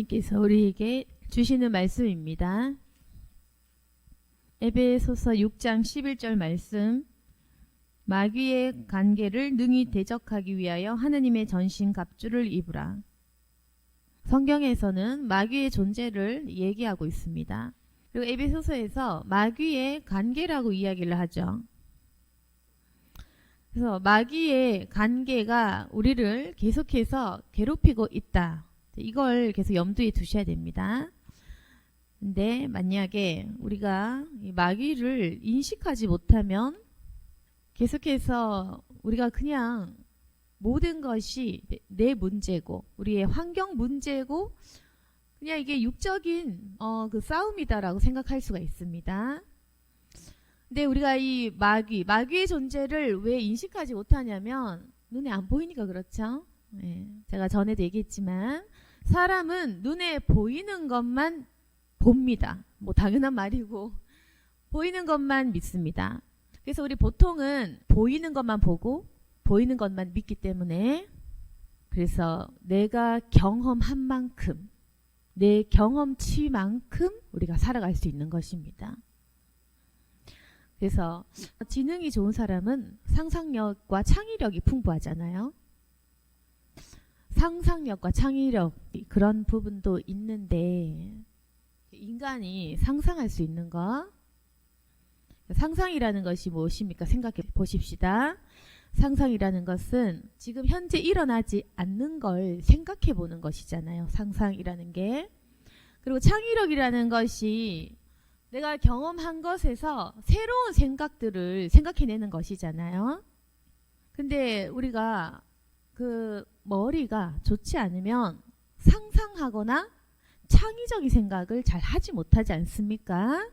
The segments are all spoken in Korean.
하나님께서 우리에게 주시는 말씀입니다. 에베소서 6장 11절 말씀. 마귀의 관계를 능히 대적하기 위하여 하느님의 전신 갑주를 입으라. 성경에서는 마귀의 존재를 얘기하고 있습니다. 그리고 에베소서에서 마귀의 관계라고 이야기를 하죠. 그래서 마귀의 관계가 우리를 계속해서 괴롭히고 있다. 이걸 계속 염두에 두셔야 됩니다. 근데 만약에 우리가 이 마귀를 인식하지 못하면 계속해서 우리가 그냥 모든 것이 내 문제고 우리의 환경 문제고 그냥 이게 육적인 그 싸움이다라고 생각할 수가 있습니다. 근데 우리가 이 마귀의 존재를 왜 인식하지 못하냐면 눈에 안 보이니까 그렇죠. 네, 제가 전에도 얘기했지만 사람은 눈에 보이는 것만 봅니다. 뭐 당연한 말이고 보이는 것만 믿습니다. 그래서 우리 보통은 보이는 것만 보고 보이는 것만 믿기 때문에 그래서 내가 경험한 만큼 내 경험치만큼 우리가 살아갈 수 있는 것입니다. 그래서 지능이 좋은 사람은 상상력과 창의력이 풍부하잖아요. 상상력과 창의력 그런 부분도 있는데 인간이 상상할 수 있는 거 상상이라는 것이 무엇입니까? 생각해 보십시다. 상상이라는 것은 지금 현재 일어나지 않는 걸 생각해 보는 것이잖아요. 상상이라는 게. 그리고 창의력이라는 것이 내가 경험한 것에서 새로운 생각들을 생각해내는 것이잖아요. 근데 우리가 그 머리가 좋지 않으면 상상하거나 창의적인 생각을 잘 하지 못하지 않습니까?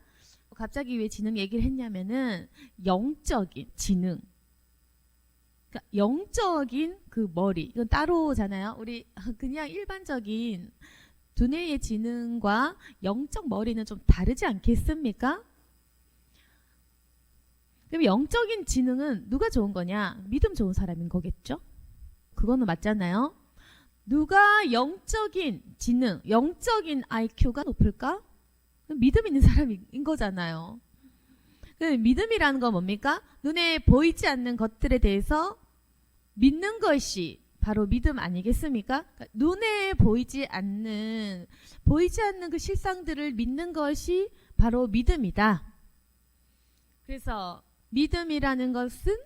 갑자기 왜 지능 얘기를 했냐면은 영적인 지능, 그러니까 영적인 그 머리 이건 따로잖아요. 우리 그냥 일반적인 두뇌의 지능과 영적 머리는 좀 다르지 않겠습니까? 그럼 영적인 지능은 누가 좋은 거냐? 믿음 좋은 사람인 거겠죠? 그거는 맞잖아요. 누가 영적인 지능, 영적인 IQ가 높을까? 믿음 있는 사람인 거잖아요. 믿음이라는 건 뭡니까? 눈에 보이지 않는 것들에 대해서 믿는 것이 바로 믿음 아니겠습니까? 그러니까 눈에 보이지 않는 그 실상들을 믿는 것이 바로 믿음이다. 그래서 믿음이라는 것은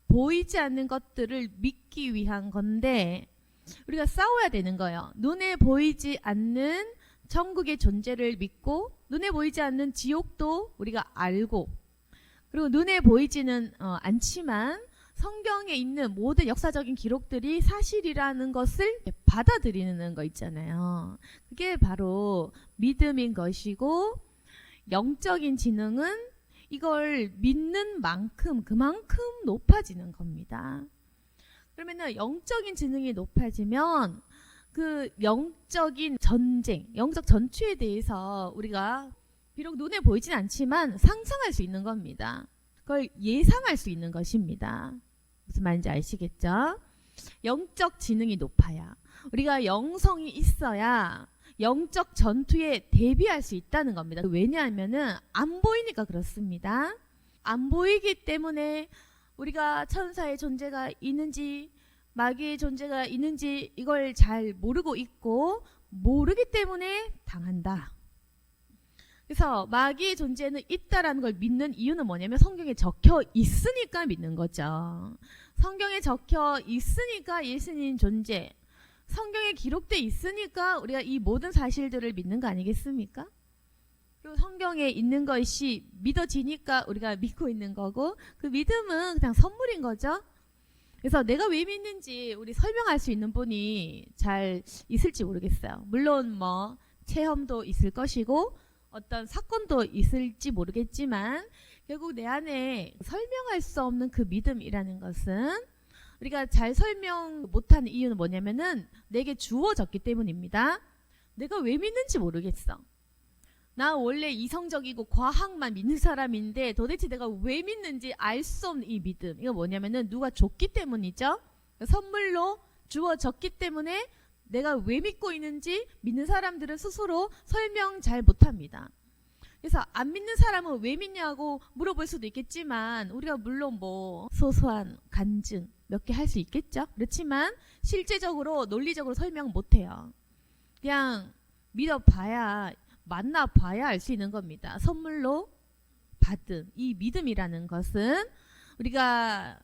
보이지 않는 것들을 믿기 위한 건데 우리가 싸워야 되는 거예요. 눈에 보이지 않는 천국의 존재를 믿고 눈에 보이지 않는 지옥도 우리가 알고 그리고 눈에 보이지는 않지만 성경에 있는 모든 역사적인 기록들이 사실이라는 것을 받아들이는 거 있잖아요. 그게 바로 믿음인 것이고 영적인 지능은 이걸 믿는 만큼 그만큼 높아지는 겁니다. 그러면은 영적인 지능이 높아지면 그 영적인 전쟁, 영적 전투에 대해서 우리가 비록 눈에 보이진 않지만 상상할 수 있는 겁니다. 그걸 예상할 수 있는 것입니다. 무슨 말인지 아시겠죠? 영적 지능이 높아야 우리가 영성이 있어야 영적 전투에 대비할 수 있다는 겁니다. 왜냐하면은 안 보이니까 그렇습니다. 안 보이기 때문에 우리가 천사의 존재가 있는지 마귀의 존재가 있는지 이걸 잘 모르고 있고 모르기 때문에 당한다. 그래서 마귀의 존재는 있다라는 걸 믿는 이유는 뭐냐면 성경에 적혀 있으니까 믿는 거죠. 성경에 적혀 있으니까 예수님 존재, 성경에 기록돼 있으니까 우리가 이 모든 사실들을 믿는 거 아니겠습니까? 그리고 성경에 있는 것이 믿어지니까 우리가 믿고 있는 거고 그 믿음은 그냥 선물인 거죠. 그래서 내가 왜 믿는지 우리 설명할 수 있는 분이 잘 있을지 모르겠어요. 물론 뭐 체험도 있을 것이고 어떤 사건도 있을지 모르겠지만 결국 내 안에 설명할 수 없는 그 믿음이라는 것은 우리가 잘 설명 못하는 이유는 뭐냐면은 내게 주어졌기 때문입니다. 내가 왜 믿는지 모르겠어. 나 원래 이성적이고 과학만 믿는 사람인데 도대체 내가 왜 믿는지 알 수 없는 이 믿음. 이거 뭐냐면은 누가 줬기 때문이죠. 선물로 주어졌기 때문에 내가 왜 믿고 있는지 믿는 사람들은 스스로 설명 잘 못합니다. 그래서 안 믿는 사람은 왜 믿냐고 물어볼 수도 있겠지만 우리가 물론 뭐 소소한 간증 몇 개 할 수 있겠죠. 그렇지만 실제적으로 논리적으로 설명 못해요. 그냥 믿어봐야 만나봐야 알 수 있는 겁니다. 선물로 받은 이 믿음이라는 것은 우리가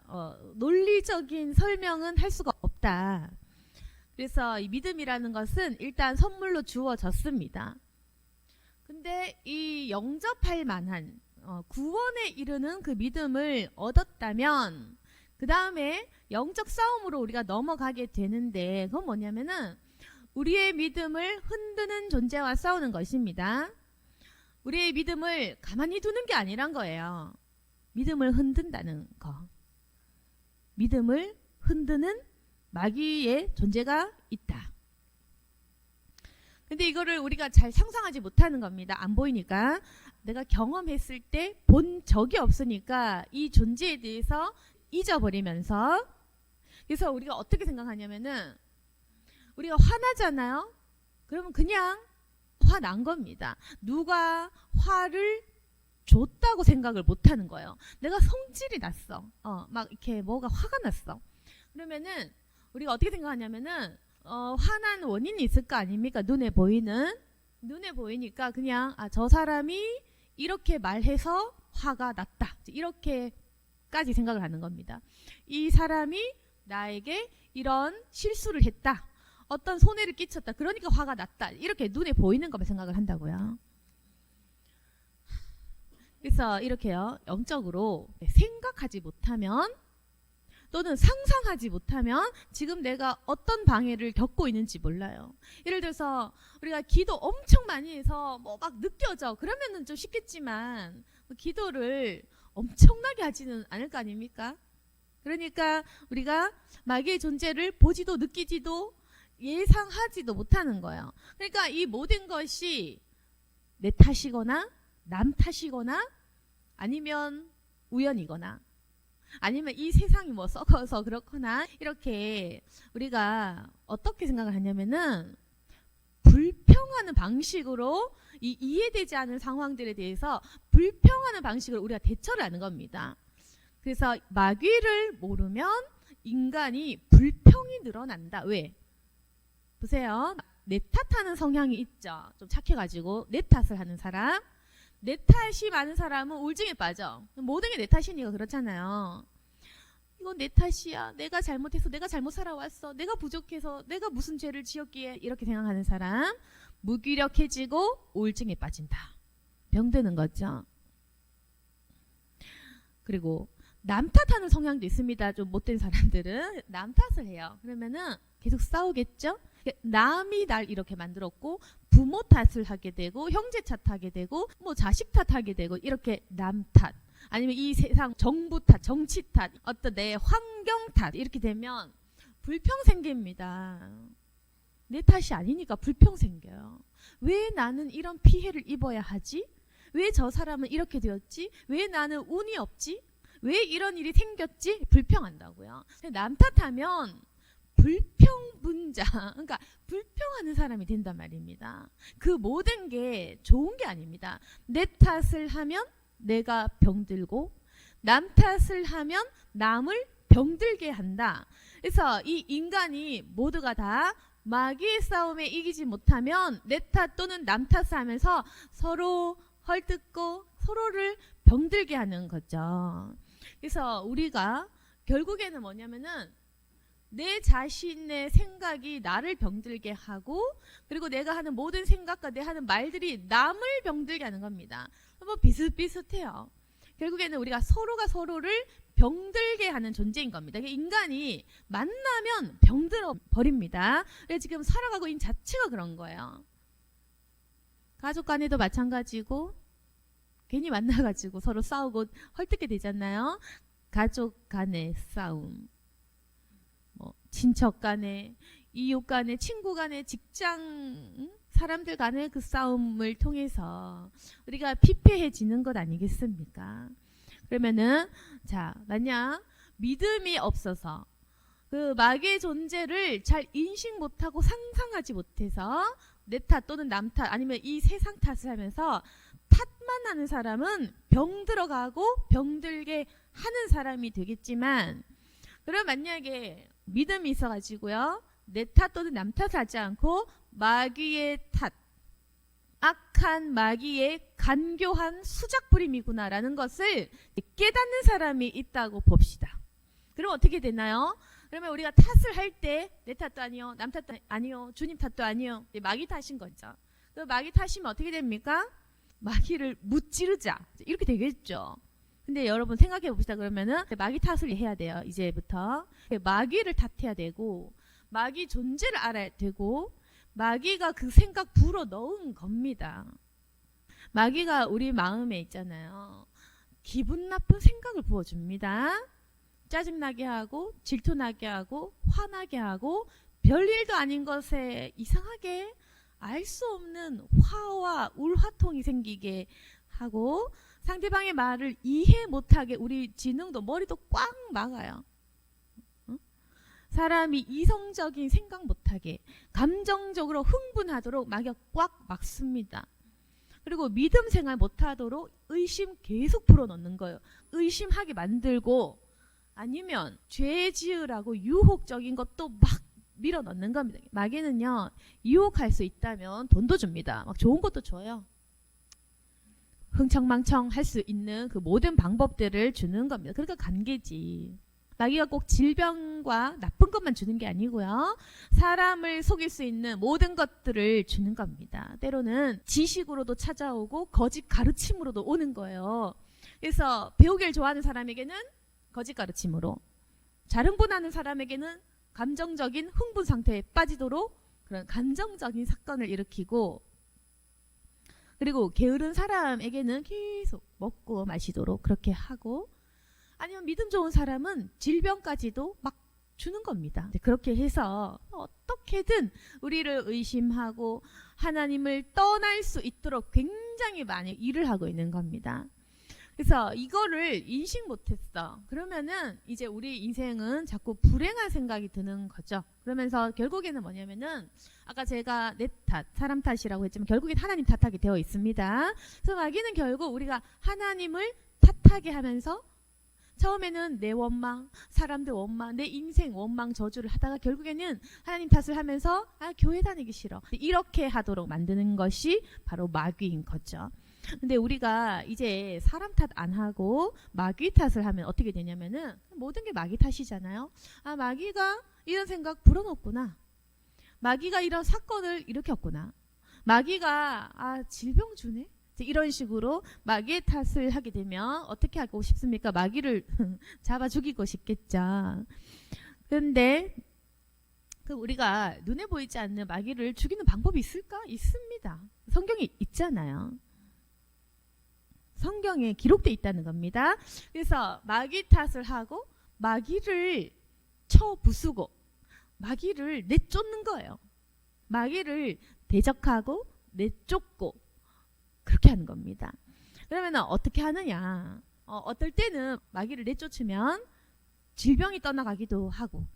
논리적인 설명은 할 수가 없다. 그래서 이 믿음이라는 것은 일단 선물로 주어졌습니다. 근데 이 영접할 만한 구원에 이르는 그 믿음을 얻었다면 그 다음에 영적 싸움으로 우리가 넘어가게 되는데 그건 뭐냐면은 우리의 믿음을 흔드는 존재와 싸우는 것입니다. 우리의 믿음을 가만히 두는 게 아니란 거예요. 믿음을 흔든다는 거. 믿음을 흔드는 마귀의 존재가 있다. 근데 이거를 우리가 잘 상상하지 못하는 겁니다. 안 보이니까. 내가 경험했을 때 본 적이 없으니까 이 존재에 대해서 잊어버리면서 그래서 우리가 어떻게 생각하냐면은 우리가 화나잖아요. 그러면 그냥 화난 겁니다. 누가 화를 줬다고 생각을 못하는 거예요. 내가 성질이 났어. 막 이렇게 뭐가 화가 났어. 그러면은 우리가 어떻게 생각하냐면은 화난 원인이 있을 거 아닙니까? 눈에 보이니까 그냥 저 사람이 이렇게 말해서 화가 났다. 이렇게까지 생각을 하는 겁니다. 이 사람이 나에게 이런 실수를 했다. 어떤 손해를 끼쳤다. 그러니까 화가 났다. 이렇게 눈에 보이는 것만 생각을 한다고요. 그래서 이렇게요. 영적으로 생각하지 못하면 또는 상상하지 못하면 지금 내가 어떤 방해를 겪고 있는지 몰라요. 예를 들어서 우리가 기도 엄청 많이 해서 뭐 막 느껴져. 그러면은 좀 쉽겠지만 기도를 엄청나게 하지는 않을 거 아닙니까? 그러니까 우리가 마귀의 존재를 보지도 느끼지도 예상하지도 못하는 거예요. 그러니까 이 모든 것이 내 탓이거나 남 탓이거나 아니면 우연이거나 아니면 이 세상이 뭐 썩어서 그렇거나 이렇게 우리가 어떻게 생각을 하냐면은 불평하는 방식으로 이 이해되지 않은 상황들에 대해서 불평하는 방식으로 우리가 대처를 하는 겁니다. 그래서 마귀를 모르면 인간이 불평이 늘어난다. 왜? 보세요. 내 탓하는 성향이 있죠. 좀 착해가지고 내 탓을 하는 사람. 내 탓이 많은 사람은 우울증에 빠져. 모든 게 내 탓이니까 그렇잖아요. 이건 내 탓이야. 내가 잘못해서 내가 잘못 살아왔어. 내가 부족해서 내가 무슨 죄를 지었기에 이렇게 생각하는 사람 무기력해지고 우울증에 빠진다. 병드는 거죠. 그리고 남 탓하는 성향도 있습니다. 좀 못된 사람들은 남 탓을 해요. 그러면은 계속 싸우겠죠. 남이 날 이렇게 만들었고 부모 탓을 하게 되고 형제 탓하게 되고 뭐 자식 탓하게 되고 이렇게 남 탓 아니면 이 세상 정부 탓 정치 탓 어떤 내 환경 탓 이렇게 되면 불평 생깁니다. 내 탓이 아니니까 불평 생겨요. 왜 나는 이런 피해를 입어야 하지? 왜 저 사람은 이렇게 되었지? 왜 나는 운이 없지? 왜 이런 일이 생겼지? 불평한다고요. 남 탓하면 불평분자, 그러니까 불평하는 사람이 된단 말입니다. 그 모든 게 좋은 게 아닙니다. 내 탓을 하면 내가 병들고 남 탓을 하면 남을 병들게 한다. 그래서 이 인간이 모두가 다 마귀의 싸움에 이기지 못하면 내 탓 또는 남 탓을 하면서 서로 헐뜯고 서로를 병들게 하는 거죠. 그래서 우리가 결국에는 뭐냐면은 내 자신의 생각이 나를 병들게 하고 그리고 내가 하는 모든 생각과 내 하는 말들이 남을 병들게 하는 겁니다. 뭐 비슷비슷해요. 결국에는 우리가 서로가 서로를 병들게 하는 존재인 겁니다. 인간이 만나면 병들어 버립니다. 그래서 지금 살아가고 있는 자체가 그런 거예요. 가족 간에도 마찬가지고 괜히 만나가지고 서로 싸우고 헐뜯게 되잖아요. 가족 간의 싸움. 뭐 친척 간에, 이웃 간에, 친구 간에, 직장 사람들 간의 그 싸움을 통해서 우리가 피폐해지는 것 아니겠습니까? 그러면은 자 만약 믿음이 없어서 그 마귀의 존재를 잘 인식 못하고 상상하지 못해서 내 탓 또는 남 탓 아니면 이 세상 탓을 하면서 탓만 하는 사람은 병들어가고 병들게 하는 사람이 되겠지만, 그럼 만약에 믿음이 있어가지고요 내 탓 또는 남 탓을 하지 않고 마귀의 탓, 악한 마귀의 간교한 수작부림이구나라는 것을 깨닫는 사람이 있다고 봅시다. 그럼 어떻게 되나요? 그러면 우리가 탓을 할 때 내 탓도 아니요, 남 탓도 아니요, 주님 탓도 아니요, 마귀 탓인 거죠. 그 마귀 탓이면 어떻게 됩니까? 마귀를 무찌르자 이렇게 되겠죠. 근데 여러분 생각해 봅시다. 그러면은 마귀 탓을 해야 돼요. 이제부터 마귀를 탓해야 되고 마귀 존재를 알아야 되고 마귀가 그 생각 불어 넣은 겁니다. 마귀가 우리 마음에 있잖아요. 기분 나쁜 생각을 부어줍니다. 짜증나게 하고 질투나게 하고 화나게 하고 별일도 아닌 것에 이상하게 알 수 없는 화와 울화통이 생기게 하고 상대방의 말을 이해 못하게 우리 지능도 머리도 꽉 막아요. 사람이 이성적인 생각 못하게 감정적으로 흥분하도록 마귀가 꽉 막습니다. 그리고 믿음 생활 못하도록 의심 계속 불어넣는 거예요. 의심하게 만들고 아니면 죄 지으라고 유혹적인 것도 막 밀어넣는 겁니다. 마귀는요 유혹할 수 있다면 돈도 줍니다. 막 좋은 것도 줘요. 흥청망청 할 수 있는 그 모든 방법들을 주는 겁니다. 그러니까 관계지. 마귀가 꼭 질병과 나쁜 것만 주는 게 아니고요. 사람을 속일 수 있는 모든 것들을 주는 겁니다. 때로는 지식으로도 찾아오고 거짓 가르침으로도 오는 거예요. 그래서 배우기를 좋아하는 사람에게는 거짓 가르침으로, 잘 흥분하는 사람에게는 감정적인 흥분 상태에 빠지도록 그런 감정적인 사건을 일으키고, 그리고 게으른 사람에게는 계속 먹고 마시도록 그렇게 하고, 아니면 믿음 좋은 사람은 질병까지도 막 주는 겁니다. 그렇게 해서 어떻게든 우리를 의심하고 하나님을 떠날 수 있도록 굉장히 많이 일을 하고 있는 겁니다. 그래서 이거를 인식 못했어. 그러면은 이제 우리 인생은 자꾸 불행한 생각이 드는 거죠. 그러면서 결국에는 뭐냐면은 아까 제가 내 탓, 사람 탓이라고 했지만 결국엔 하나님 탓하게 되어 있습니다. 그래서 마귀는 결국 우리가 하나님을 탓하게 하면서 처음에는 내 원망, 사람들 원망, 내 인생 원망 저주를 하다가 결국에는 하나님 탓을 하면서 교회 다니기 싫어 이렇게 하도록 만드는 것이 바로 마귀인 거죠. 근데 우리가 이제 사람 탓 안 하고 마귀 탓을 하면 어떻게 되냐면은 모든 게 마귀 탓이잖아요. 마귀가 이런 생각 불어넣었구나. 마귀가 이런 사건을 일으켰구나. 마귀가 질병 주네. 이런 식으로 마귀의 탓을 하게 되면 어떻게 하고 싶습니까? 마귀를 잡아 죽이고 싶겠죠. 그런데 우리가 눈에 보이지 않는 마귀를 죽이는 방법이 있을까? 있습니다. 성경에 있잖아요. 성경에 기록되어 있다는 겁니다. 그래서 마귀 탓을 하고 마귀를 쳐 부수고 마귀를 내쫓는 거예요. 마귀를 대적하고 내쫓고 그렇게 하는 겁니다. 그러면 어떻게 하느냐? 어떨 때는 마귀를 내쫓으면 질병이 떠나가기도 하고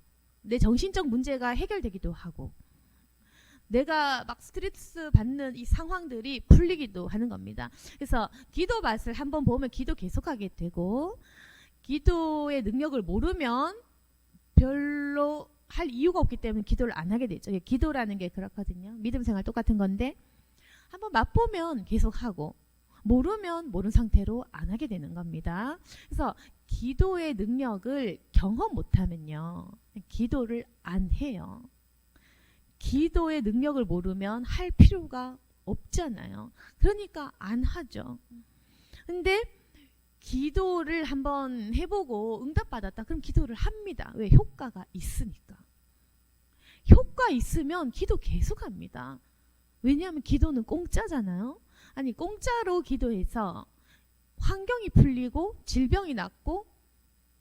내 정신적 문제가 해결되기도 하고 내가 막 스트레스 받는 이 상황들이 풀리기도 하는 겁니다. 그래서 기도 맛을 한번 보면 기도 계속하게 되고 기도의 능력을 모르면 별로 할 이유가 없기 때문에 기도를 안 하게 되죠. 기도라는 게 그렇거든요. 믿음 생활 똑같은 건데 한번 맛보면 계속하고 모르면 모르는 상태로 안 하게 되는 겁니다. 그래서 기도의 능력을 경험 못하면요. 기도를 안 해요. 기도의 능력을 모르면 할 필요가 없잖아요. 그러니까 안 하죠. 근데 기도를 한번 해보고 응답받았다. 그럼 기도를 합니다. 왜? 효과가 있으니까. 효과 있으면 기도 계속합니다. 왜냐하면 기도는 공짜잖아요. 아니 공짜로 기도해서 환경이 풀리고 질병이 낫고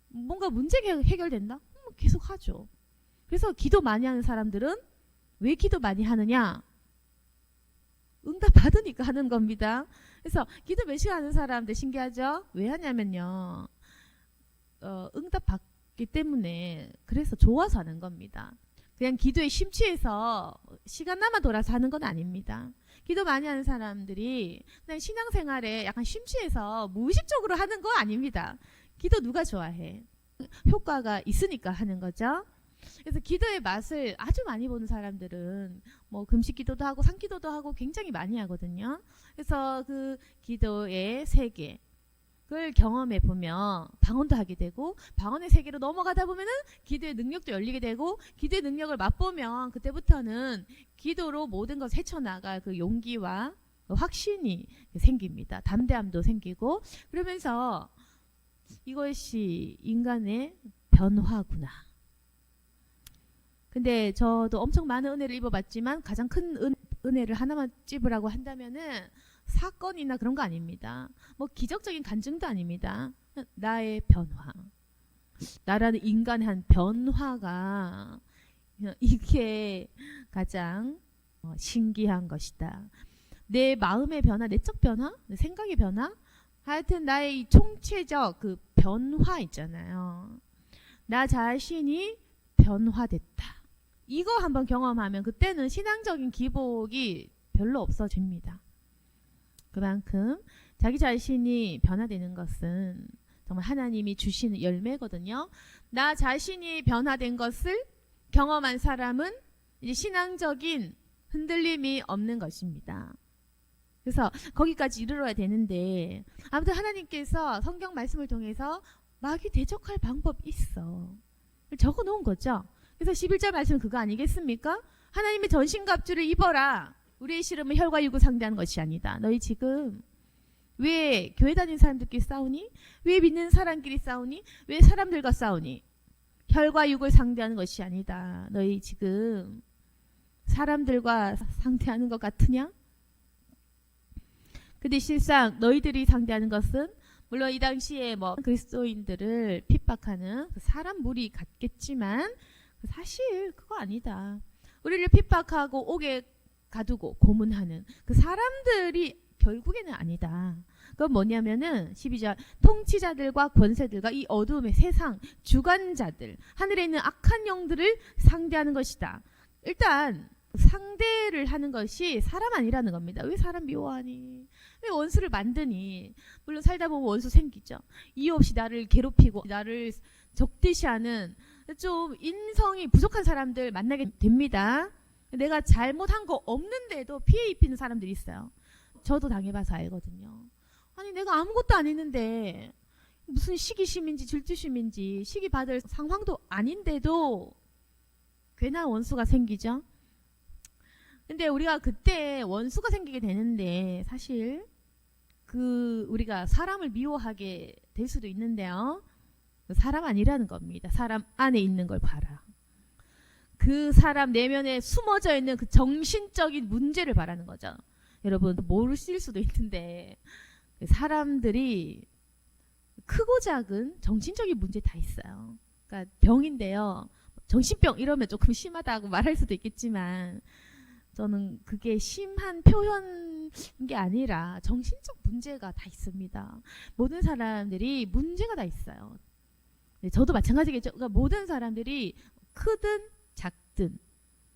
뭔가 문제가 해결된다? 계속 하죠. 그래서 기도 많이 하는 사람들은 왜 기도 많이 하느냐? 응답 받으니까 하는 겁니다. 그래서 기도 몇 시간 하는 사람들 신기하죠? 왜 하냐면요. 응답 받기 기 때문에 그래서 좋아서 하는 겁니다. 그냥 기도에 심취해서 시간 남아 돌아서 하는 건 아닙니다. 기도 많이 하는 사람들이 그냥 신앙생활에 약간 심취해서 무의식적으로 하는 거 아닙니다. 기도 누가 좋아해? 효과가 있으니까 하는 거죠. 그래서 기도의 맛을 아주 많이 보는 사람들은 뭐 금식 기도도 하고 산기도도 하고 굉장히 많이 하거든요. 그래서 그 기도의 세계 그걸 경험해 보면 방언도 하게 되고 방언의 세계로 넘어가다 보면은 기도의 능력도 열리게 되고 기도의 능력을 맛보면 그때부터는 기도로 모든 것을 헤쳐나갈 그 용기와 그 확신이 생깁니다. 담대함도 생기고 그러면서 이것이 인간의 변화구나. 근데 저도 엄청 많은 은혜를 입어봤지만 가장 큰 은혜를 하나만 찝으라고 한다면은 사건이나 그런 거 아닙니다. 뭐 기적적인 간증도 아닙니다. 나의 변화. 나라는 인간의 한 변화가 이게 가장 신기한 것이다. 내 마음의 변화, 내적 변화, 내 생각의 변화, 하여튼 나의 이 총체적 그 변화 있잖아요. 나 자신이 변화됐다. 이거 한번 경험하면 그때는 신앙적인 기복이 별로 없어집니다. 그만큼 자기 자신이 변화되는 것은 정말 하나님이 주시는 열매거든요. 나 자신이 변화된 것을 경험한 사람은 이제 신앙적인 흔들림이 없는 것입니다. 그래서 거기까지 이르러야 되는데 아무튼 하나님께서 성경 말씀을 통해서 마귀 대적할 방법이 있어. 적어 놓은 거죠. 그래서 11절 말씀은 그거 아니겠습니까? 하나님의 전신갑주를 입어라. 우리의 씨름은 혈과 육을 상대하는 것이 아니다. 너희 지금 왜 교회 다니는 사람들끼리 싸우니? 왜 믿는 사람끼리 싸우니? 왜 사람들과 싸우니? 혈과 육을 상대하는 것이 아니다. 너희 지금 사람들과 상대하는 것 같으냐? 근데 실상 너희들이 상대하는 것은 물론 이 당시에 뭐 그리스도인들을 핍박하는 사람 무리 같겠지만 사실 그거 아니다. 우리를 핍박하고 옥에 가두고 고문하는 그 사람들이 결국에는 아니다. 그건 뭐냐면은 12절 통치자들과 권세들과 이 어두움의 세상 주관자들 하늘에 있는 악한 영들을 상대하는 것이다. 일단 상대를 하는 것이 사람 아니라는 겁니다. 왜 사람 미워하니? 왜 원수를 만드니? 물론 살다 보면 원수 생기죠. 이유 없이 나를 괴롭히고 나를 적대시하는 좀 인성이 부족한 사람들 만나게 됩니다. 내가 잘못한 거 없는데도 피해 입히는 사람들이 있어요. 저도 당해봐서 알거든요. 아니 내가 아무것도 안 했는데 무슨 시기심인지 질투심인지 시기 받을 상황도 아닌데도 괜한 원수가 생기죠. 근데 우리가 그때 원수가 생기게 되는데 사실 그 우리가 사람을 미워하게 될 수도 있는데요. 사람 아니라는 겁니다. 사람 안에 있는 걸 봐라. 그 사람 내면에 숨어져 있는 그 정신적인 문제를 바라는 거죠. 여러분 모르실 수도 있는데 사람들이 크고 작은 정신적인 문제 다 있어요. 그러니까 병인데요. 정신병 이러면 조금 심하다고 말할 수도 있겠지만 저는 그게 심한 표현인 게 아니라 정신적 문제가 다 있습니다. 모든 사람들이 문제가 다 있어요. 저도 마찬가지겠죠. 그러니까 모든 사람들이 크든 작든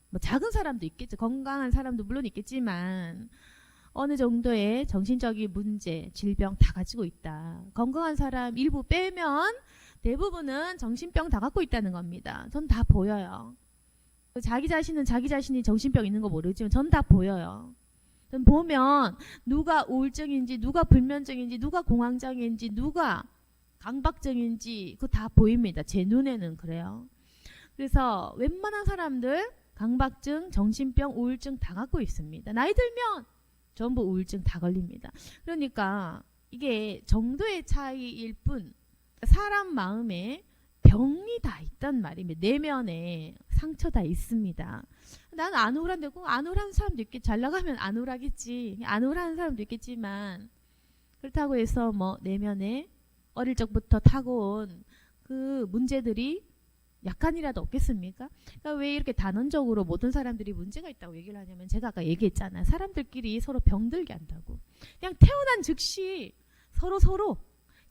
뭐 작은 사람도 있겠죠. 건강한 사람도 물론 있겠지만 어느 정도의 정신적인 문제, 질병 다 가지고 있다. 건강한 사람 일부 빼면 대부분은 정신병 다 갖고 있다는 겁니다. 전 다 보여요. 자기 자신은 자기 자신이 정신병 있는 거 모르지만 전 다 보여요. 전 보면 누가 우울증인지 누가 불면증인지 누가 공황장애인지 누가 강박증인지 그거 다 보입니다. 제 눈에는 그래요. 그래서 웬만한 사람들 강박증, 정신병, 우울증 다 갖고 있습니다. 나이 들면 전부 우울증 다 걸립니다. 그러니까 이게 정도의 차이일 뿐 사람 마음에 병이 다 있단 말입니다. 내면에 상처 다 있습니다. 나는 안 우울한데 안 우울한 사람도 있겠지. 잘 나가면 안 우울하겠지. 안 우울한 사람도 있겠지만 그렇다고 해서 뭐 내면에 어릴 적부터 타고온 그 문제들이 약간이라도 없겠습니까? 그러니까 왜 이렇게 단언적으로 모든 사람들이 문제가 있다고 얘기를 하냐면 제가 아까 얘기했잖아요. 사람들끼리 서로 병들게 한다고. 그냥 태어난 즉시 서로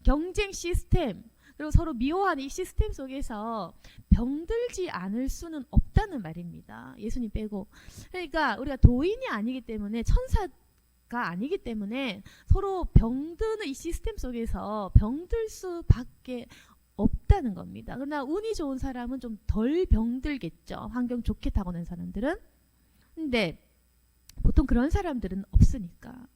경쟁 시스템 그리고 서로 미워하는 이 시스템 속에서 병들지 않을 수는 없다는 말입니다. 예수님 빼고. 그러니까 우리가 도인이 아니기 때문에, 천사가 아니기 때문에 서로 병드는 이 시스템 속에서 병들 수밖에 없다는 겁니다. 그러나 운이 좋은 사람은 좀 덜 병들겠죠. 환경 좋게 타고난 사람들은. 근데 보통 그런 사람들은 없으니까.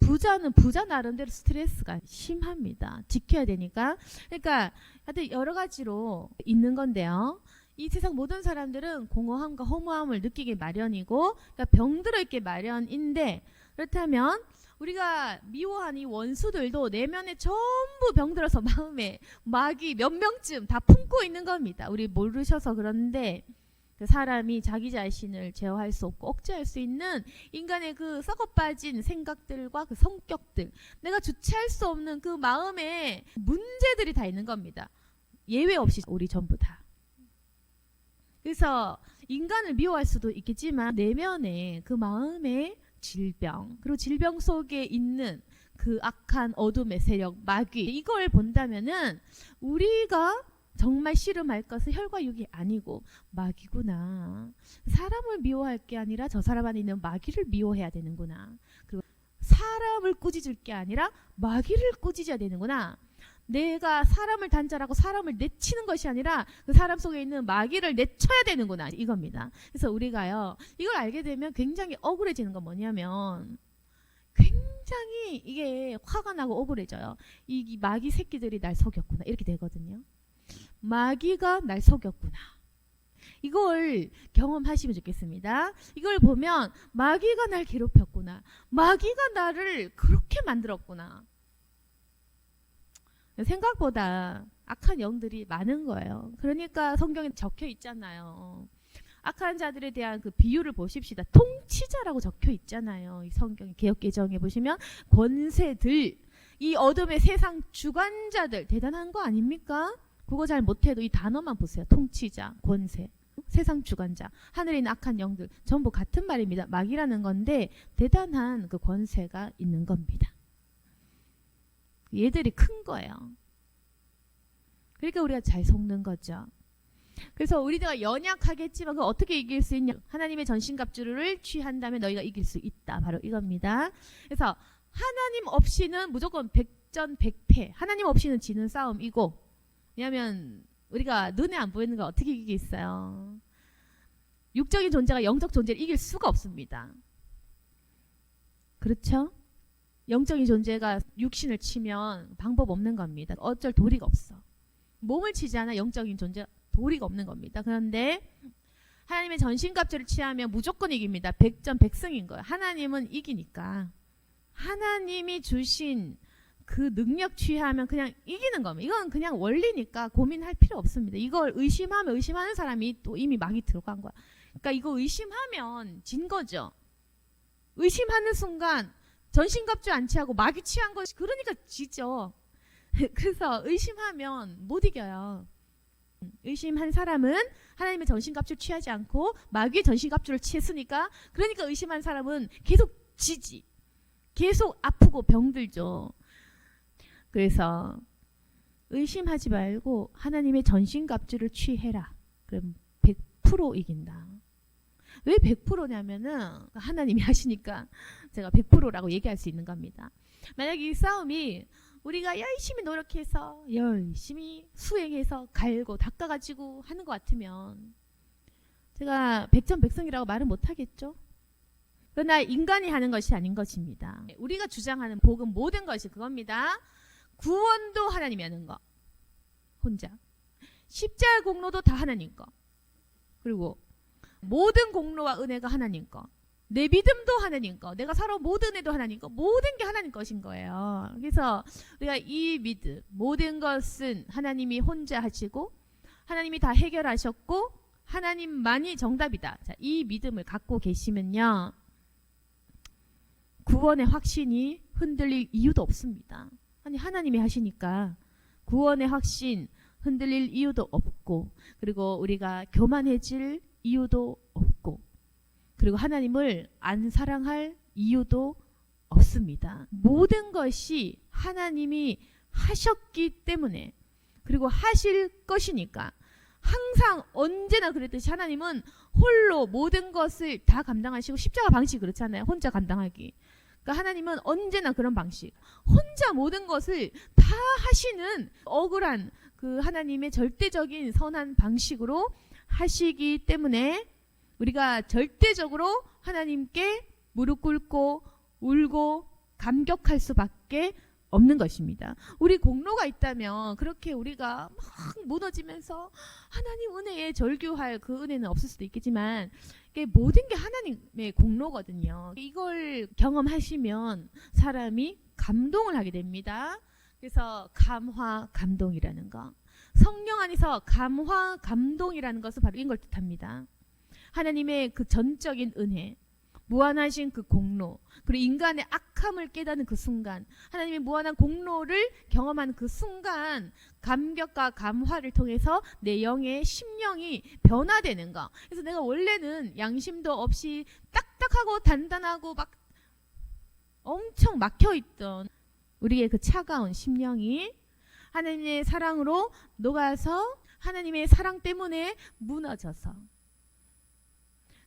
부자는 부자 나름대로 스트레스가 심합니다. 지켜야 되니까. 그러니까 하여튼 여러 가지로 있는 건데요. 이 세상 모든 사람들은 공허함과 허무함을 느끼기 마련이고, 그러니까 병들어 있기 마련인데, 그렇다면 우리가 미워하는 이 원수들도 내면에 전부 병들어서 마음에 마귀 몇 명쯤 다 품고 있는 겁니다. 우리 모르셔서 그런데 그 사람이 자기 자신을 제어할 수 없고 억제할 수 있는 인간의 그 썩어빠진 생각들과 그 성격들, 내가 주체할 수 없는 그 마음에 문제들이 다 있는 겁니다. 예외 없이 우리 전부 다. 그래서 인간을 미워할 수도 있겠지만 내면에 그 마음의 질병, 그리고 질병 속에 있는 그 악한 어둠의 세력, 마귀, 이걸 본다면은 우리가 정말 씨름할 것은 혈과 육이 아니고 마귀구나. 사람을 미워할 게 아니라 저 사람 안에 있는 마귀를 미워해야 되는구나. 그리고 사람을 꾸짖을 게 아니라 마귀를 꾸짖어야 되는구나. 내가 사람을 단절하고 사람을 내치는 것이 아니라 그 사람 속에 있는 마귀를 내쳐야 되는구나, 이겁니다. 그래서 우리가요, 이걸 알게 되면 굉장히 억울해지는 건 뭐냐면, 굉장히 이게 화가 나고 억울해져요. 이 마귀 새끼들이 날 속였구나, 이렇게 되거든요. 마귀가 날 속였구나. 이걸 경험하시면 좋겠습니다. 이걸 보면 마귀가 날 괴롭혔구나. 마귀가 나를 그렇게 만들었구나. 생각보다 악한 영들이 많은 거예요. 그러니까 성경에 적혀 있잖아요. 악한 자들에 대한 그 비유를 보십시다. 통치자라고 적혀 있잖아요. 이 성경 개역개정에 보시면 권세들, 이 어둠의 세상 주관자들, 대단한 거 아닙니까? 그거 잘 못해도 이 단어만 보세요. 통치자, 권세, 세상 주관자, 하늘에 있는 악한 영들, 전부 같은 말입니다. 마귀라는 건데 대단한 그 권세가 있는 겁니다. 얘들이 큰 거예요. 그러니까 우리가 잘 속는 거죠. 그래서 우리가 연약하겠지만 그걸 어떻게 이길 수 있냐? 하나님의 전신갑주를 취한다면 너희가 이길 수 있다. 바로 이겁니다. 그래서 하나님 없이는 무조건 백전백패. 하나님 없이는 지는 싸움이고, 왜냐하면 우리가 눈에 안 보이는 걸 어떻게 이기겠어요? 육적인 존재가 영적 존재를 이길 수가 없습니다. 그렇죠? 영적인 존재가 육신을 치면 방법 없는 겁니다. 어쩔 도리가 없어. 몸을 치지 않아 영적인 존재가 도리가 없는 겁니다. 그런데 하나님의 전신갑주를 취하면 무조건 이깁니다. 백전백승인 거예요. 하나님은 이기니까. 하나님이 주신 그 능력 취하면 그냥 이기는 겁니다. 이건 그냥 원리니까 고민할 필요 없습니다. 이걸 의심하면 의심하는 사람이 또 이미 막이 들어간 거야. 그러니까 이거 의심하면 진 거죠. 의심하는 순간 전신갑주 안 취하고 마귀 취한 것이, 그러니까 지죠. 그래서 의심하면 못 이겨요. 의심한 사람은 하나님의 전신갑주를 취하지 않고 마귀의 전신갑주를 취했으니까, 그러니까 의심한 사람은 계속 지지. 계속 아프고 병들죠. 그래서 의심하지 말고 하나님의 전신갑주를 취해라. 그럼 100% 이긴다. 왜 100%냐면은 하나님이 하시니까 제가 100%라고 얘기할 수 있는 겁니다. 만약 이 싸움이 우리가 열심히 노력해서 열심히 수행해서 갈고 닦아가지고 하는 것 같으면 제가 백전백승이라고 말은 못하겠죠. 그러나 인간이 하는 것이 아닌 것입니다. 우리가 주장하는 복음 모든 것이 그겁니다. 구원도 하나님이 하는 거 혼자, 십자가 공로도 다 하나님 거, 그리고 모든 공로와 은혜가 하나님 거, 내 믿음도 하나님 거, 내가 살아온 모든 애도 하나님 거, 모든 게 하나님 것인 거예요. 그래서 우리가 이 믿음, 모든 것은 하나님이 혼자 하시고 하나님이 다 해결하셨고 하나님만이 정답이다. 자, 이 믿음을 갖고 계시면요, 구원의 확신이 흔들릴 이유도 없습니다. 아니, 하나님이 하시니까 구원의 확신 흔들릴 이유도 없고, 그리고 우리가 교만해질 이유도 없고, 그리고 하나님을 안 사랑할 이유도 없습니다. 모든 것이 하나님이 하셨기 때문에 그리고 하실 것이니까. 항상 언제나 그랬듯이 하나님은 홀로 모든 것을 다 감당하시고, 십자가 방식이 그렇잖아요. 혼자 감당하기. 그러니까 하나님은 언제나 그런 방식, 혼자 모든 것을 다 하시는 억울한 그 하나님의 절대적인 선한 방식으로 하시기 때문에 우리가 절대적으로 하나님께 무릎 꿇고 울고 감격할 수밖에 없는 것입니다. 우리 공로가 있다면 그렇게 우리가 막 무너지면서 하나님 은혜에 절규할 그 은혜는 없을 수도 있겠지만, 이게 모든 게 하나님의 공로거든요. 이걸 경험하시면 사람이 감동을 하게 됩니다. 그래서 감화 감동이라는 거, 성령 안에서 감화 감동이라는 것은 바로 이걸 뜻합니다. 하나님의 그 전적인 은혜, 무한하신 그 공로, 그리고 인간의 악함을 깨닫는 그 순간, 하나님의 무한한 공로를 경험하는 그 순간, 감격과 감화를 통해서 내 영의 심령이 변화되는 거. 그래서 내가 원래는 양심도 없이 딱딱하고 단단하고 막 엄청 막혀있던 우리의 그 차가운 심령이 하나님의 사랑으로 녹아서 하나님의 사랑 때문에 무너져서,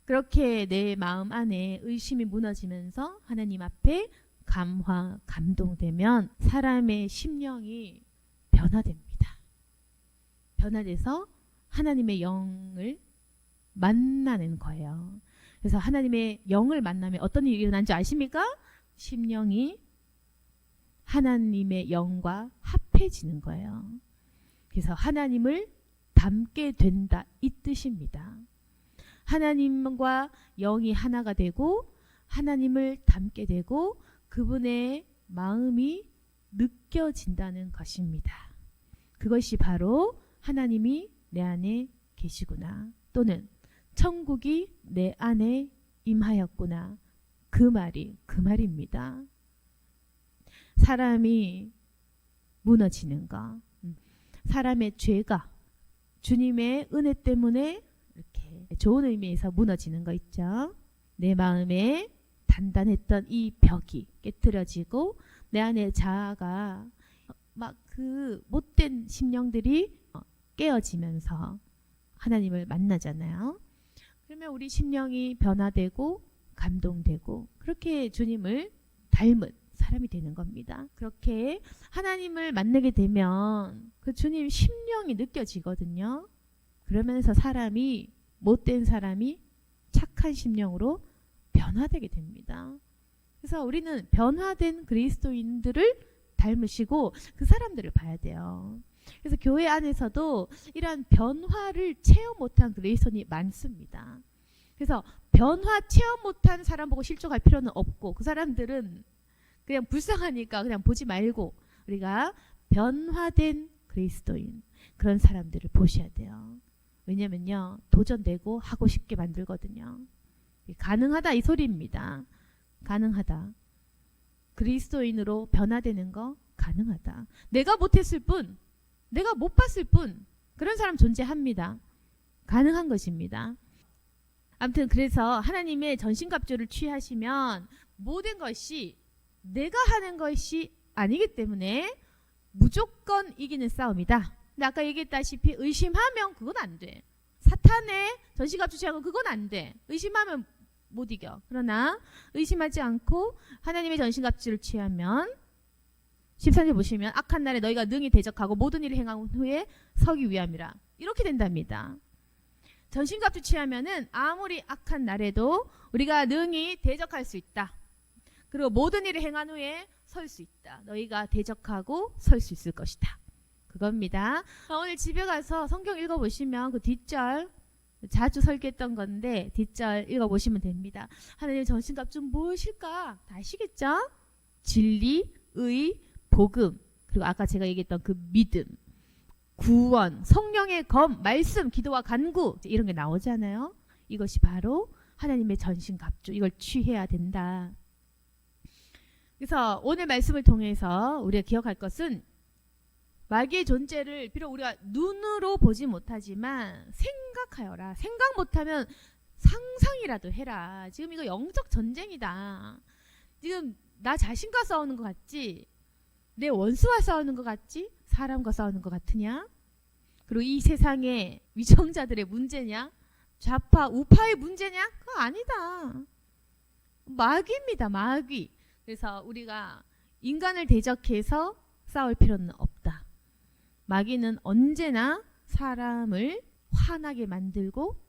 그렇게 내 마음 안에 의심이 무너지면서 하나님 앞에 감화 감동되면 사람의 심령이 변화됩니다. 변화돼서 하나님의 영을 만나는 거예요. 그래서 하나님의 영을 만나면 어떤 일이 일어난지 아십니까? 심령이 하나님의 영과 합해지는 거예요. 그래서 하나님을 닮게 된다, 이 뜻입니다. 하나님과 영이 하나가 되고 하나님을 닮게 되고 그분의 마음이 느껴진다는 것입니다. 그것이 바로 하나님이 내 안에 계시구나, 또는 천국이 내 안에 임하였구나, 그 말입니다. 사람이 무너지는 거, 사람의 죄가 주님의 은혜 때문에 이렇게 좋은 의미에서 무너지는 거 있죠. 내 마음에 단단했던 이 벽이 깨트려지고 내 안에 자아가 막 그 못된 심령들이 깨어지면서 하나님을 만나잖아요. 그러면 우리 심령이 변화되고 감동되고 그렇게 주님을 닮은 사람이 되는 겁니다. 그렇게 하나님을 만나게 되면 그 주님 심령이 느껴지거든요. 그러면서 사람이, 못된 사람이 착한 심령으로 변화되게 됩니다. 그래서 우리는 변화된 그리스도인들을 닮으시고 그 사람들을 봐야 돼요. 그래서 교회 안에서도 이러한 변화를 체험 못한 그리스도인이 많습니다. 그래서 변화 체험 못한 사람 보고 실족할 필요는 없고, 그 사람들은 그냥 불쌍하니까 그냥 보지 말고 우리가 변화된 그리스도인, 그런 사람들을 보셔야 돼요. 왜냐면요, 도전되고 하고 싶게 만들거든요. 가능하다, 이 소리입니다. 가능하다. 그리스도인으로 변화되는 거 가능하다. 내가 못했을 뿐, 내가 못 봤을 뿐, 그런 사람 존재합니다. 가능한 것입니다. 아무튼 그래서 하나님의 전신갑주를 취하시면 모든 것이 내가 하는 것이 아니기 때문에 무조건 이기는 싸움이다. 근데 아까 얘기했다시피 의심하면 그건 안 돼. 사탄의 전신갑주 취하면 그건 안 돼. 의심하면 못 이겨. 그러나 의심하지 않고 하나님의 전신갑주를 취하면 13절 보시면 악한 날에 너희가 능히 대적하고 모든 일을 행한 후에 서기 위함이라, 이렇게 된답니다. 전신갑주 취하면은 아무리 악한 날에도 우리가 능히 대적할 수 있다. 그리고 모든 일을 행한 후에 설 수 있다. 너희가 대적하고 설 수 있을 것이다. 그겁니다. 오늘 집에 가서 성경 읽어보시면 그 뒷절, 자주 설교했던 건데 뒷절 읽어보시면 됩니다. 하나님의 전신갑주는 무엇일까? 다 아시겠죠? 진리, 의, 복음, 그리고 아까 제가 얘기했던 그 믿음, 구원, 성령의 검, 말씀, 기도와 간구, 이런 게 나오잖아요. 이것이 바로 하나님의 전신갑주, 이걸 취해야 된다. 그래서 오늘 말씀을 통해서 우리가 기억할 것은, 마귀의 존재를 비록 우리가 눈으로 보지 못하지만 생각하여라. 생각 못하면 상상이라도 해라. 지금 이거 영적 전쟁이다. 지금 나 자신과 싸우는 것 같지? 내 원수와 싸우는 것 같지? 사람과 싸우는 것 같으냐? 그리고 이 세상의 위정자들의 문제냐? 좌파 우파의 문제냐? 그거 아니다. 마귀입니다. 마귀. 그래서 우리가 인간을 대적해서 싸울 필요는 없다. 마귀는 언제나 사람을 화나게 만들고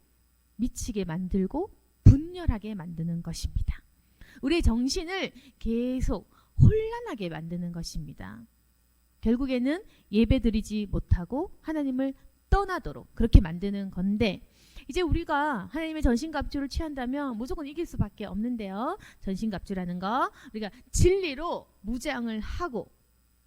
미치게 만들고 분열하게 만드는 것입니다. 우리의 정신을 계속 혼란하게 만드는 것입니다. 결국에는 예배드리지 못하고 하나님을 떠나도록 그렇게 만드는 건데, 이제 우리가 하나님의 전신갑주를 취한다면 무조건 이길 수밖에 없는데요. 전신갑주라는 거, 우리가 진리로 무장을 하고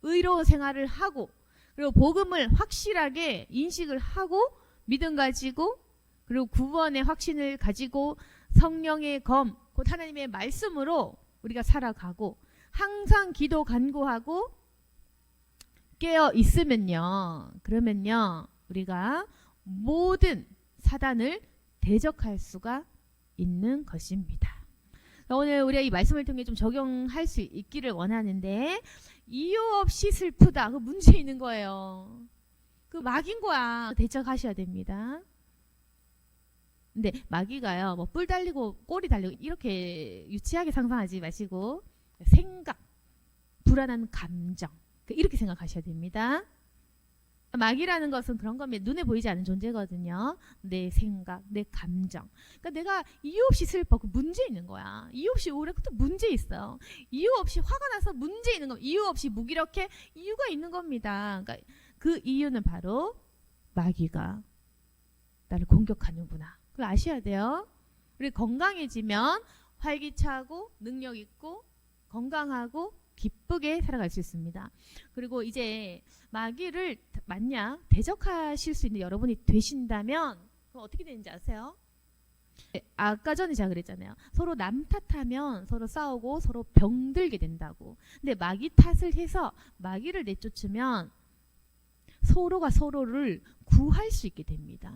의로운 생활을 하고 그리고 복음을 확실하게 인식을 하고 믿음 가지고 그리고 구원의 확신을 가지고 성령의 검, 곧 하나님의 말씀으로 우리가 살아가고 항상 기도 간구하고 깨어 있으면요. 그러면요. 우리가 모든 사단을 대적할 수가 있는 것입니다. 오늘 우리가 이 말씀을 통해 좀 적용할 수 있기를 원하는데, 이유 없이 슬프다. 그 문제 있는 거예요. 그 마귀인 거야. 대적하셔야 됩니다. 근데 마귀가요, 뭐 뿔 달리고 꼬리 달리고 이렇게 유치하게 상상하지 마시고 생각, 불안한 감정, 이렇게 생각하셔야 됩니다. 마귀라는 것은 그런 겁니다. 눈에 보이지 않는 존재거든요. 내 생각, 내 감정. 그러니까 내가 이유 없이 슬퍼. 그 문제 있는 거야. 이유 없이 우울해. 그것도 문제 있어요. 이유 없이 화가 나서 문제 있는 겁니다. 이유 없이 무기력해. 이유가 있는 겁니다. 그러니까 그 이유는 바로 마귀가 나를 공격하는구나. 그걸 아셔야 돼요. 우리 건강해지면 활기차고 능력 있고 건강하고 기쁘게 살아갈 수 있습니다. 그리고 이제 마귀를 만약 대적하실 수 있는 여러분이 되신다면 그럼 어떻게 되는지 아세요? 아까 전에 제가 그랬잖아요. 서로 남 탓하면 서로 싸우고 서로 병들게 된다고. 근데 마귀 탓을 해서 마귀를 내쫓으면 서로가 서로를 구할 수 있게 됩니다.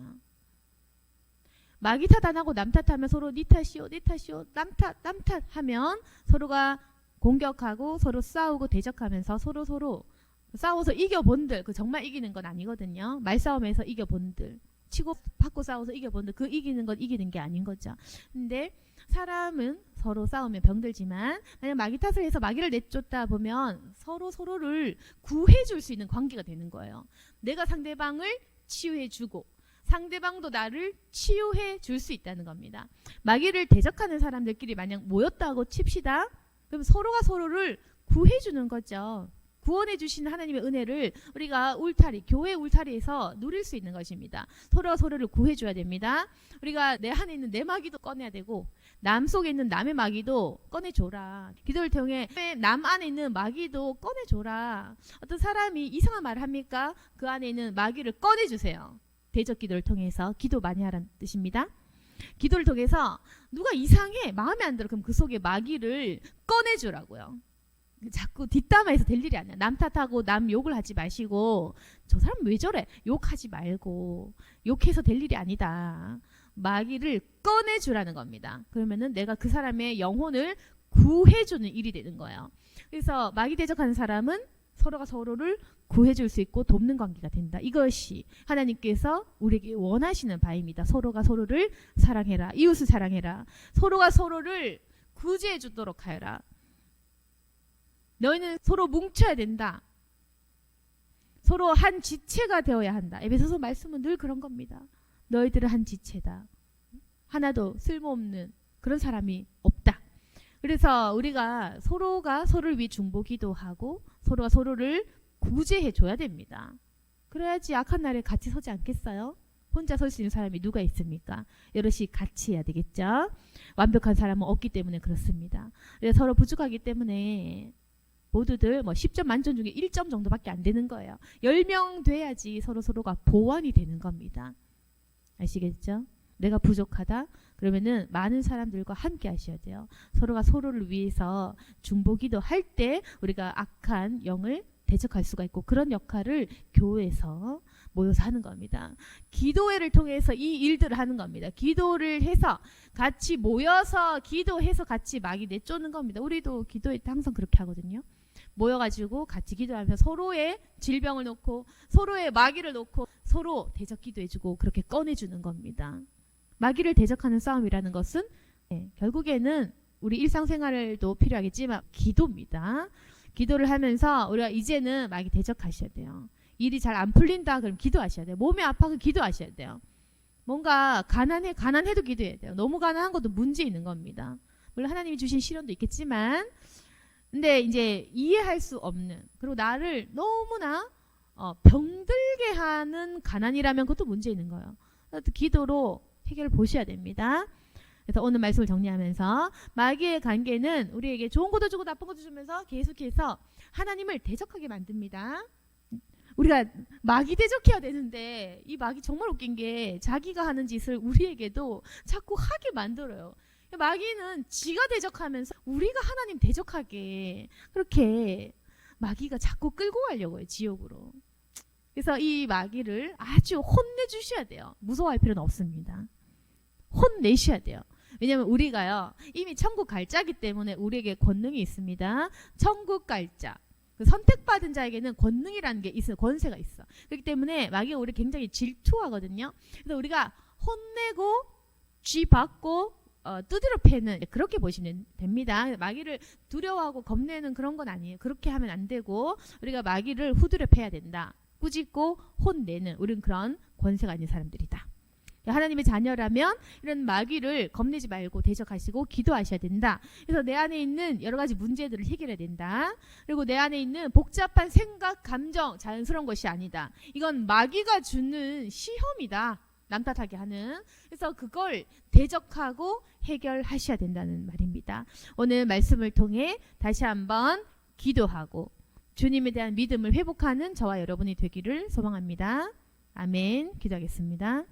마귀 탓 안 하고 남 탓하면 서로 니 탓이요 내 탓이요 남 탓 하면 서로가 공격하고 서로 싸우고 대적하면서 서로 싸워서 이겨본들, 그 정말 이기는 건 아니거든요. 말싸움에서 이겨본들, 치고 받고 싸워서 이겨본들, 그 이기는 건 이기는 게 아닌 거죠. 근데 사람은 서로 싸우면 병들지만 만약 마귀 탓을 해서 마귀를 내쫓다 보면 서로를 구해줄 수 있는 관계가 되는 거예요. 내가 상대방을 치유해주고 상대방도 나를 치유해 줄 수 있다는 겁니다. 마귀를 대적하는 사람들끼리 만약 모였다고 칩시다. 그럼 서로가 서로를 구해주는 거죠. 구원해 주시는 하나님의 은혜를 우리가 울타리, 교회 울타리에서 누릴 수 있는 것입니다. 서로가 서로를 구해줘야 됩니다. 우리가 내 안에 있는 내 마귀도 꺼내야 되고 남 속에 있는 남의 마귀도 꺼내줘라. 기도를 통해 남 안에 있는 마귀도 꺼내줘라. 어떤 사람이 이상한 말을 합니까? 그 안에 있는 마귀를 꺼내주세요. 대적 기도를 통해서 기도 많이 하라는 뜻입니다. 기도를 통해서 누가 이상해, 마음에 안 들어, 그럼 그 속에 마귀를 꺼내주라고요. 자꾸 뒷담화해서 될 일이 아니야. 남 탓하고 남 욕을 하지 마시고 저 사람 왜 저래? 욕하지 말고 욕해서 될 일이 아니다. 마귀를 꺼내주라는 겁니다. 그러면은 내가 그 사람의 영혼을 구해주는 일이 되는 거예요. 그래서 마귀 대적하는 사람은 서로가 서로를 구해줄 수 있고 돕는 관계가 된다. 이것이 하나님께서 우리에게 원하시는 바입니다. 서로가 서로를 사랑해라. 이웃을 사랑해라. 서로가 서로를 구제해 주도록 하여라. 너희는 서로 뭉쳐야 된다. 서로 한 지체가 되어야 한다. 에베소서 말씀은 늘 그런 겁니다. 너희들은 한 지체다. 하나도 쓸모없는 그런 사람이 없다. 그래서 우리가 서로가 서로를 위해 중보기도 하고 서로가 서로를 구제해 줘야 됩니다. 그래야지 악한 날에 같이 서지 않겠어요? 혼자 설 수 있는 사람이 누가 있습니까? 여럿이 같이 해야 되겠죠? 완벽한 사람은 없기 때문에 그렇습니다. 그래서 서로 부족하기 때문에 모두들 10점 만점 중에 1점 정도밖에 안 되는 거예요. 10명 돼야지 서로가 보완이 되는 겁니다. 아시겠죠? 내가 부족하다? 그러면은 많은 사람들과 함께 하셔야 돼요. 서로가 서로를 위해서 중보기도 할 때 우리가 악한 영을 대적할 수가 있고 그런 역할을 교회에서 모여서 하는 겁니다. 기도회를 통해서 이 일들을 하는 겁니다. 기도를 해서 같이 모여서 기도해서 같이 마귀 내쫓는 겁니다. 우리도 기도회 때 항상 그렇게 하거든요. 모여가지고 같이 기도하면서 서로의 질병을 놓고 서로의 마귀를 놓고 서로 대적 기도해주고 그렇게 꺼내주는 겁니다. 마귀를 대적하는 싸움이라는 것은 결국에는 우리 일상생활도 필요하겠지만 기도입니다. 기도를 하면서 우리가 이제는 마귀 대적하셔야 돼요. 일이 잘 안 풀린다 그럼 기도하셔야 돼요. 몸이 아파서 기도하셔야 돼요. 뭔가 가난해도 기도해야 돼요. 너무 가난한 것도 문제 있는 겁니다. 물론 하나님이 주신 시련도 있겠지만 근데 이제 이해할 수 없는 그리고 나를 너무나 병들게 하는 가난이라면 그것도 문제 있는 거예요. 기도로 해결을 보셔야 됩니다. 그래서 오늘 말씀을 정리하면서 마귀의 관계는 우리에게 좋은 것도 주고 나쁜 것도 주면서 계속해서 하나님을 대적하게 만듭니다. 우리가 마귀 대적해야 되는데 이 마귀 정말 웃긴 게 자기가 하는 짓을 우리에게도 자꾸 하게 만들어요. 마귀는 지가 대적하면서 우리가 하나님 대적하게 그렇게 마귀가 자꾸 끌고 가려고 해요. 지옥으로. 그래서 이 마귀를 아주 혼내주셔야 돼요. 무서워할 필요는 없습니다. 혼내셔야 돼요. 왜냐하면 우리가요 이미 천국 갈 자기 때문에 우리에게 권능이 있습니다. 천국 갈 자. 그 선택받은 자에게는 권능이라는 게 있어요. 권세가 있어. 그렇기 때문에 마귀가 우리 굉장히 질투하거든요. 그래서 우리가 혼내고 쥐받고 두드려 패는 그렇게 보시면 됩니다. 마귀를 두려워하고 겁내는 그런 건 아니에요. 그렇게 하면 안 되고 우리가 마귀를 후드려 패야 된다. 꾸짖고 혼내는 우리는 그런 권세가 있는 사람들이다. 하나님의 자녀라면 이런 마귀를 겁내지 말고 대적하시고 기도하셔야 된다. 그래서 내 안에 있는 여러 가지 문제들을 해결해야 된다. 그리고 내 안에 있는 복잡한 생각, 감정, 자연스러운 것이 아니다. 이건 마귀가 주는 시험이다. 남 탓하게 하는. 그래서 그걸 대적하고 해결하셔야 된다는 말입니다. 오늘 말씀을 통해 다시 한번 기도하고 주님에 대한 믿음을 회복하는 저와 여러분이 되기를 소망합니다. 아멘. 기도하겠습니다.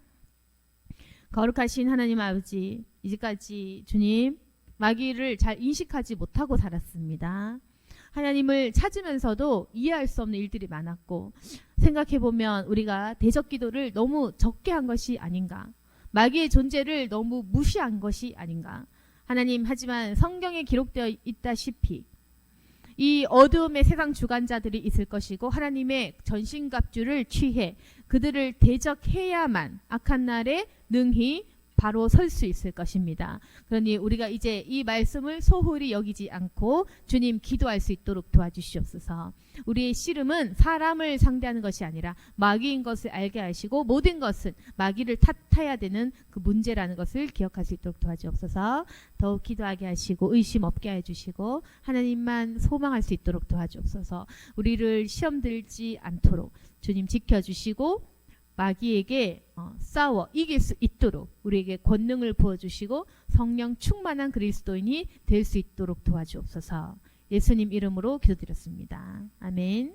거룩하신 하나님 아버지, 이제까지 주님 마귀를 잘 인식하지 못하고 살았습니다. 하나님을 찾으면서도 이해할 수 없는 일들이 많았고 생각해보면 우리가 대적 기도를 너무 적게 한 것이 아닌가, 마귀의 존재를 너무 무시한 것이 아닌가. 하나님, 하지만 성경에 기록되어 있다시피 이 어두움의 세상 주관자들이 있을 것이고 하나님의 전신갑주를 취해 그들을 대적해야만 악한 날에 능히 바로 설 수 있을 것입니다. 그러니 우리가 이제 이 말씀을 소홀히 여기지 않고 주님 기도할 수 있도록 도와주시옵소서. 우리의 씨름은 사람을 상대하는 것이 아니라 마귀인 것을 알게 하시고 모든 것은 마귀를 탓해야 되는 그 문제라는 것을 기억할 수 있도록 도와주옵소서. 더욱 기도하게 하시고 의심 없게 해주시고 하나님만 소망할 수 있도록 도와주옵소서. 우리를 시험 들지 않도록 주님 지켜주시고 마귀에게 싸워 이길 수 있도록 우리에게 권능을 부어주시고 성령 충만한 그리스도인이 될 수 있도록 도와주옵소서. 예수님 이름으로 기도드렸습니다. 아멘.